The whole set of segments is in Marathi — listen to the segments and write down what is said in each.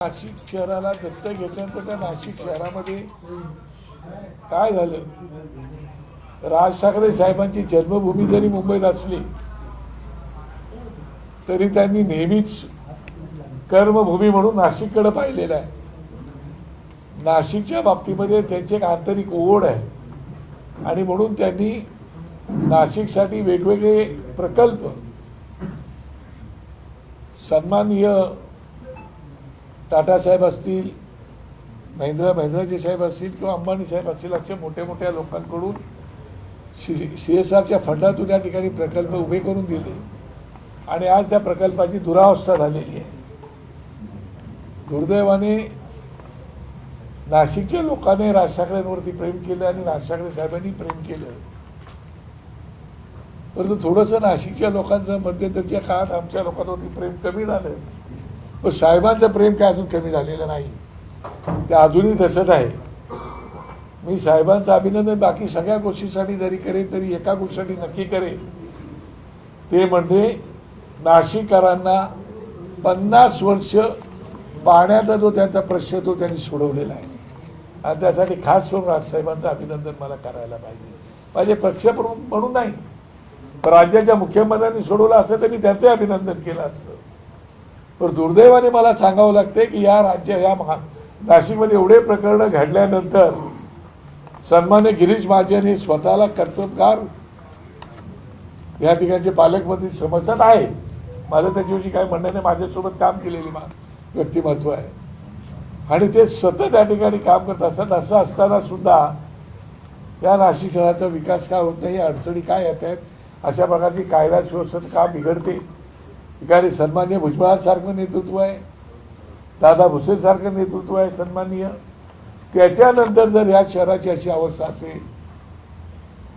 नाशिक शहराला दत्तक घेतल्यानंतर त्या नाशिक शहरामध्ये काय झालं? राज ठाकरे साहेबांची जन्मभूमी जरी मुंबईत असली तरी त्यांनी नेहमीच कर्मभूमी म्हणून नाशिककडे पाहिलेलं आहे. नाशिकच्या बाबतीमध्ये त्यांची एक आंतरिक ओढ आहे आणि म्हणून त्यांनी नाशिकसाठी वेगवेगळे प्रकल्प सन्माननीय टाटा साहेब असतील, महिंद्राजी साहेब असतील किंवा अंबानी साहेब असतील, असे मोठ्या मोठ्या लोकांकडून CSRच्या फंडातून या ठिकाणी प्रकल्प उभे करून दिले आणि आज त्या प्रकल्पाची दुरावस्था झालेली आहे. दुर्दैवाने नाशिकच्या लोकांनी राज ठाकरेंवरती प्रेम केलं आणि राज ठाकरे साहेबांनी प्रेम केलं, परंतु थोडंसं नाशिकच्या लोकांचं मध्यंतरच्या काळात आमच्या लोकांवरती प्रेम कमी झालं, पण साहेबांचं प्रेम काय अजून कमी झालेलं नाही. ते अजूनही तसंच आहे. मी साहेबांचं अभिनंदन बाकी सगळ्या गोष्टीसाठी जरी करेन तरी एका गोष्टीसाठी नक्की करेन, ते म्हणजे नाशिककरांना 50 वर्ष पाण्याचा जो त्यांचा प्रश्न तो त्यांनी सोडवलेला आहे आणि त्यासाठी खास करून राजसाहेबांचं अभिनंदन मला करायला पाहिजे. माझे पक्षप्रमुख म्हणून नाही, पण राज्याच्या मुख्यमंत्र्यांनी सोडवलं असं तर मी त्याचे अभिनंदन केलं असतं. पण दुर्दैवाने मला सांगावं लागते की या नाशिकमध्ये एवढे प्रकरणं घडल्यानंतर सन्मान्य गिरीश महाजन हे स्वतःला कर्तबगार या ठिकाणचे पालकमंत्री समजत आहे. माझं त्याच्याविषयी काय म्हणणं नाही, माझ्यासोबत काम केलेली व्यक्तिमत्व आहे आणि ते सतत या ठिकाणी काम करत असतात. असं असताना सुद्धा या नाशिक शहराचा विकास का होत नाही, अडचणी काय येत आहेत, अशा प्रकारची कायदा सुव्यवस्था का बिघडते. ठिकाणी सन्माननीय भुजबळांसारखं नेतृत्व आहे, दादा भुसेंसारखं नेतृत्व आहे सन्माननीय. त्याच्यानंतर जर या शहराची अशी अवस्था असेल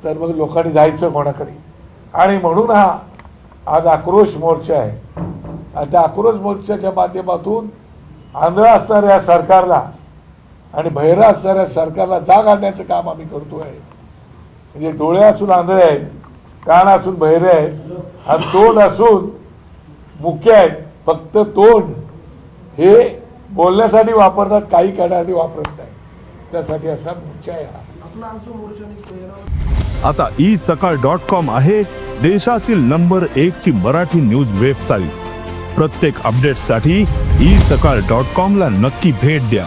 तर मग लोकांनी जायचं कोणाकडे. आणि म्हणून हा आज आक्रोश मोर्चा आहे आणि त्या आक्रोश मोर्चाच्या माध्यमातून आंधळा असणाऱ्या सरकारला आणि बहिरा असणाऱ्या सरकारला जाग आणण्याचं काम आम्ही करतो आहे. म्हणजे डोळे असून आंधळे आहेत, कान असून बहिरे आहेत आणि तोंड असून मुख्य आहेत. फक्त तोंड हे बोलण्यासाठी वापरतात, काही करण्यासाठी वापरत नाही. त्यासाठी असा मोर्चा आहे. आता isakal.com आहे देशातील नंबर 1 ची मराठी न्यूज वेबसाईट. प्रत्येक अपडेटसाठी isakal.com ला नक्की भेट द्या.